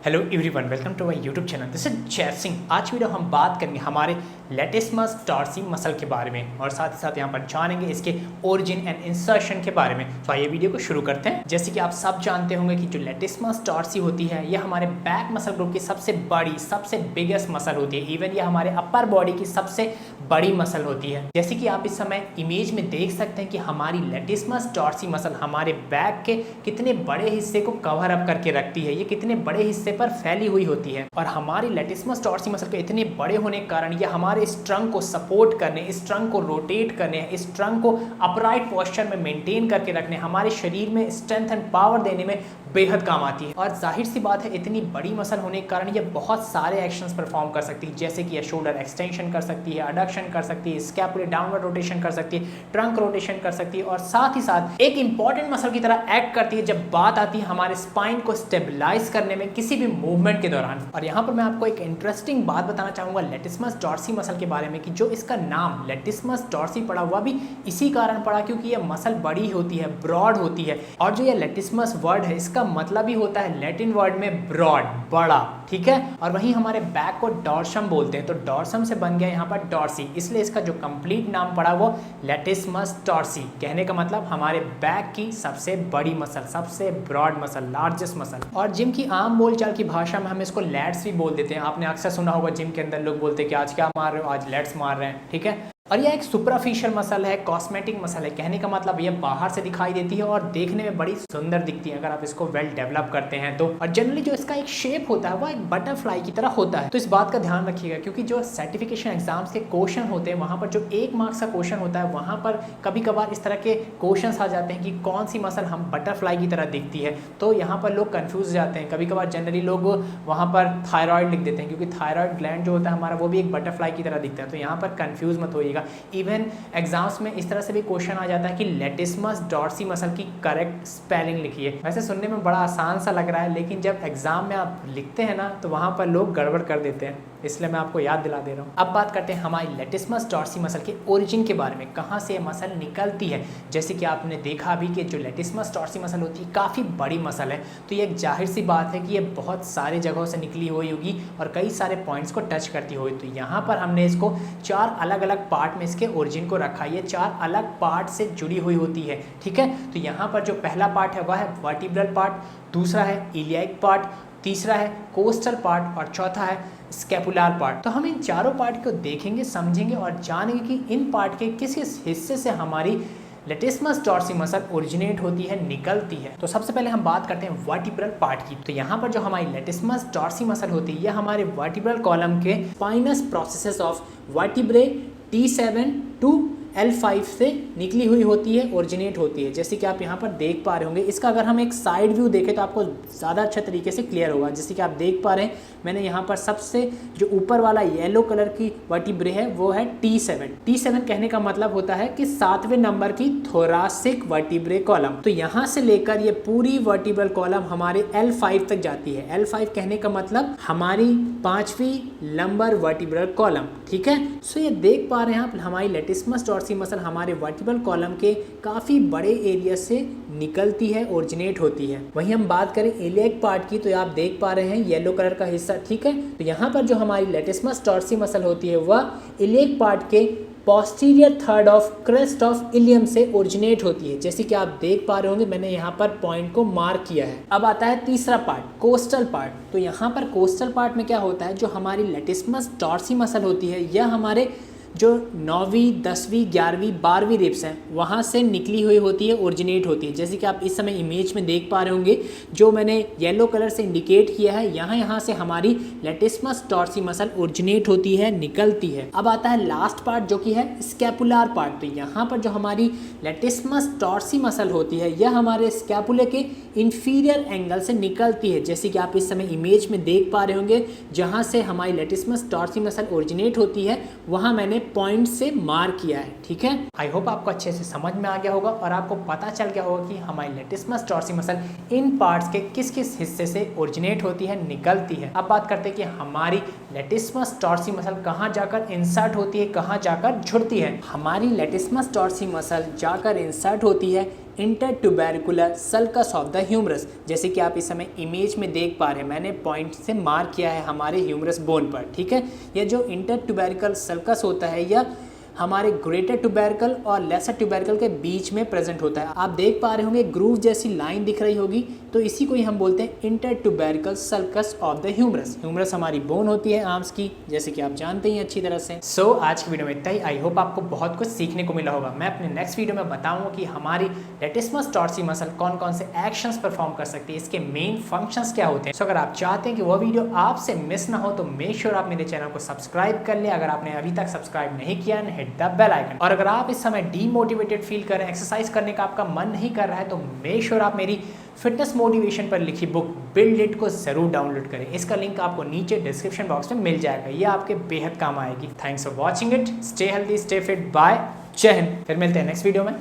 Hello everyone, welcome to my YouTube channel. This is Jay Singh. आज video हम बात करेंगे हमारे लेटिस्मस टॉर्सी मसल के बारे में और साथ ही साथ यहाँ पर जानेंगे इसके ओरिजिन एंड इंसर्शन के बारे में। तो आइए वीडियो को शुरू करते हैं। जैसे कि आप सब जानते होंगे कि जो लेटिस्मस टॉर्सी होती है यह हमारे बैक मसल ग्रुप की सबसे बड़ी, सबसे बिगेस्ट मसल होती है। इवन यह हमारे अपर बॉडी की सबसे बड़ी मसल होती है। जैसे कि आप इस समय इमेज में देख सकते हैं कि हमारी लेटिस्मस टॉर्सी मसल हमारे बैक के कितने बड़े हिस्से को कवर अप करके रखती है, ये कितने बड़े हिस्से पर फैली हुई होती है। और हमारी लेटिस्मस टॉर्सी मसल के इतने बड़े होने के कारण यह हमारे इस ट्रंक को सपोर्ट करने, इस ट्रंक को रोटेट करने, इस ट्रंक को अपराइट पोस्चर में मेंटेन करके रखने, हमारे शरीर में स्ट्रेंथ एंड पावर देने में बेहद काम आती है। और जाहिर सी बात है, इतनी बड़ी मसल होने के कारण यह बहुत सारे एक्शंस परफॉर्म कर सकती है। जैसे कि यह शोल्डर एक्सटेंशन कर सकती है, अडक्शन कर सकती है, स्कैपुलर डाउनवर्ड रोटेशन कर सकती है, ट्रंक रोटेशन कर सकती है और साथ ही साथ एक इंपॉर्टेंट मसल की तरह एक्ट करती है जब बात आती है हमारे स्पाइन को स्टेबलाइज करने में किसी भी मूवमेंट के दौरान। और यहाँ पर मैं आपको एक इंटरेस्टिंग बात बताना चाहूंगा लेटिस्मस टॉर्सी मसल के बारे में कि जो इसका नाम लेटिस्मस टॉर्सी पड़ा हुआ भी इसी कारण पड़ा क्योंकि यह मसल बड़ी होती है, ब्रॉड होती है। और जो यह लेटिस्मस वर्ड है इसका मतलब ही होता है लैटिन वर्ड में ब्रॉड, बड़ा, ठीक है। और वहीं हमारे बैक को डॉर्सम बोलते हैं, तो डॉर्सम से बन गया यहाँ पर टॉर्सी, इसलिए इसका जो कंप्लीट नाम पड़ा वो लेटिस्मस टॉर्सी। कहने का मतलब हमारे बैक की सबसे बड़ी मसल, सबसे ब्रॉड मसल, लार्जेस्ट मसल। और जिम की आम बोलचाल की भाषा में हम इसको लैट्स भी बोल देते हैं। आपने अक्सर सुना होगा जिम के अंदर लोग बोलते हैं कि आज क्या मार रहे हो, आज लैट्स मार रहे हैं, ठीक है। और यह एक सुपरफिशियल मसल है, कॉस्मेटिक मसल है। कहने का मतलब यह बाहर से दिखाई देती है और देखने में बड़ी सुंदर दिखती है अगर आप इसको वेल डेवलप करते हैं तो। और जनरली जो इसका एक शेप होता है वह एक बटरफ्लाई की तरह होता है। तो इस बात का ध्यान रखिएगा क्योंकि जो सर्टिफिकेशन एग्जाम्स के क्वेश्चन होते हैं वहां पर जो 1 मार्क्स का क्वेश्चन होता है वहां पर कभी कभार इस तरह के क्वेश्चन आ जाते हैं कि कौन सी मसल हम बटरफ्लाई की तरह दिखती है। तो यहाँ पर लोग कंफ्यूज जाते हैं। कभी कभार जनरली लोग वहाँ पर थायराइड लिख देते हैं क्योंकि थायराइड ग्लैंड जो होता है हमारा वो भी एक बटरफ्लाई की तरह दिखता है। तो यहाँ पर कंफ्यूज मत होइएगा। इवन एग्जाम्स में इस तरह से भी क्वेश्चन आ जाता है कि लेटिस्मस टॉर्सी मसल की करेक्ट स्पेलिंग लिखिए। वैसे सुनने में बड़ा आसान सा लग रहा है लेकिन जब एग्जाम में आप लिखते हैं ना तो वहां पर लोग गड़बड़ कर देते हैं, इसलिए मैं आपको याद दिला दे रहा हूँ। अब बात करते हैं हमारी लेटिस्मस टॉर्सी मसल के ओरिजिन के बारे में, कहाँ से ये मसल निकलती है। जैसे कि आपने देखा अभी कि जो लेटिस्मस टॉर्सी मसल होती है काफ़ी बड़ी मसल है, तो ये एक जाहिर सी बात है कि ये बहुत सारे जगहों से निकली हुई होगी और कई सारे पॉइंट्स को टच करती होगी। तो यहाँ पर हमने इसको 4 अलग अलग पार्ट में इसके ओरिजिन को रखा। ये 4 अलग पार्ट से जुड़ी हुई होती है, ठीक है। तो यहाँ पर जो पहला पार्ट है वह है वर्टिब्रल पार्ट, दूसरा है इलियाक पार्ट, तीसरा है कोस्टल पार्ट और चौथा है स्कैपुलर पार्ट। तो हम इन चारों पार्ट को देखेंगे, समझेंगे और जानेंगे कि इन पार्ट के किस किस हिस्से से हमारी लेटिस्मस टॉर्सी मसल ओरिजिनेट होती है, निकलती है। तो सबसे पहले हम बात करते हैं वर्टिब्रल पार्ट की। तो यहाँ पर जो हमारी लेटिस्मस टॉर्सी मसल होती है यह हमारे वर्टिब्रल कॉलम के spinous processes of vertebrae T7 to L5 से निकली हुई होती है, ओरिजिनेट होती है। जैसे कि आप यहाँ पर देख पा रहे होंगे। इसका अगर हम एक साइड व्यू देखें तो आपको ज़्यादा अच्छा तरीके से क्लियर होगा। जैसे कि आप देख पा रहे हैं मैंने यहाँ पर सबसे जो ऊपर वाला येलो कलर की वर्टिब्रे है वो है T7। T7 कहने का मतलब होता है कि 7वें नंबर की थोरासिक वर्टिब्रे कॉलम। तो यहाँ से लेकर ये पूरी वर्टिब्रल कॉलम हमारे L5 तक जाती है। L5 कहने का मतलब हमारी 5वीं लंबर वर्टिब्रल कॉलम, ठीक है। सो ये देख पा रहे हैं आप हमारी लेटिस्मस टॉर्सी मसल हमारे वर्टिब्रल कॉलम के काफ़ी बड़े एरिया से निकलती है, ओरिजिनेट होती है। वहीं हम बात करें इलियाक पार्ट की तो आप देख पा रहे हैं येलो कलर का हिस्सा, ठीक है। तो यहाँ पर जो हमारी लेटिस्मस टॉर्सी मसल होती है वह इलियाक पार्ट के posterior third of crest of ilium से ओरिजिनेट होती है। जैसे कि आप देख पा रहे होंगे मैंने यहाँ पर पॉइंट को मार्क किया है। अब आता है तीसरा पार्ट, कोस्टल पार्ट। तो यहाँ पर कोस्टल पार्ट में क्या होता है, जो हमारी लेटिस्मस टॉर्सी मसल होती है यह हमारे जो 9वीं, 10वीं, 11वीं, 12वीं रिब्स हैं वहाँ से निकली हुई होती है, ओरिजिनेट होती है। जैसे कि आप इस समय इमेज में देख पा रहे होंगे जो मैंने येलो कलर से इंडिकेट किया है, यहाँ से हमारी लेटिस्मस टॉर्सी मसल ओरिजिनेट होती है, निकलती है। अब आता है लास्ट पार्ट जो कि है स्कैपुलर पार्ट। तो यहाँ पर जो हमारी लेटिस्मस टॉर्सी मसल होती है यह हमारे स्कैपुले के इंफीरियर एंगल से निकलती है। जैसे कि आप इस समय इमेज में देख पा रहे होंगे जहाँ से हमारी लेटिस्मस टॉर्सी मसल ओरिजिनेट होती है वहाँ मैंने पॉइंट से मार्क किया है, ठीक है। आई होप आपको अच्छे से समझ में आ गया होगा और आपको पता चल गया होगा कि हमारी लेटिस्मस टॉर्सी मसल इन पार्ट्स के किस किस हिस्से से ओरिजिनेट होती है, निकलती है। अब बात करते हैं कि हमारी लेटिस्मस टॉर्सी मसल कहाँ जाकर इंसर्ट होती है, कहाँ जाकर जुड़ती है। हमारी लेटिस्मस टॉर्सी मसल जाकर इंसर्ट होती है इंटरट्यूबेरिकुलर सल्कस ऑफ द ह्यूमरस। जैसे कि आप इस समय इमेज में देख पा रहे हैं, मैंने पॉइंट से मार्क किया है हमारे ह्यूमरस बोन पर, ठीक है। यह जो इंटरट्यूबेरिकल सल्कस होता है यह हमारे ग्रेटर ट्यूबेरिकल और लेसर ट्यूबेरिकल के बीच में प्रेजेंट होता है। आप देख पा रहे होंगे ग्रूव जैसी लाइन दिख रही होगी, तो इसी को ही हम बोलते हैं intertubercular sulcus of the humerus. Humerus हमारी बोन होती है आर्म्स की, जैसे कि आप जानते हैं अच्छी तरह से। सो आज की वीडियो में इतना ही। आई होप आपको बहुत कुछ सीखने को मिला होगा। मैं अपने नेक्स्ट वीडियो में बताऊंगा कि हमारी लेटिसमस टॉर्सी मसल कौन कौन से एक्शंस परफॉर्म कर सकती है, इसके मेन फंक्शंस क्या होते हैं। सो अगर आप चाहते हैं कि वह वीडियो आपसे मिस ना हो तो मेक श्योर आप मेरे चैनल को सब्सक्राइब कर ले। अगर आपने अभी तक सब्सक्राइब नहीं किया है, हिट द बेल आइकन। और अगर आप इस समय डीमोटिवेटेड फील कर रहे हैं, एक्सरसाइज करने का आपका मन नहीं कर रहा है, तो मेक श्योर आप मेरी फिटनेस मोटिवेशन पर लिखी बुक बिल्ड इट को जरूर डाउनलोड करें। इसका लिंक आपको नीचे डिस्क्रिप्शन बॉक्स में मिल जाएगा, ये आपके बेहद काम आएगी। Thanks for watching it. Stay healthy, stay fit. Bye, जय हिंद। फिर मिलते हैं नेक्स्ट वीडियो में।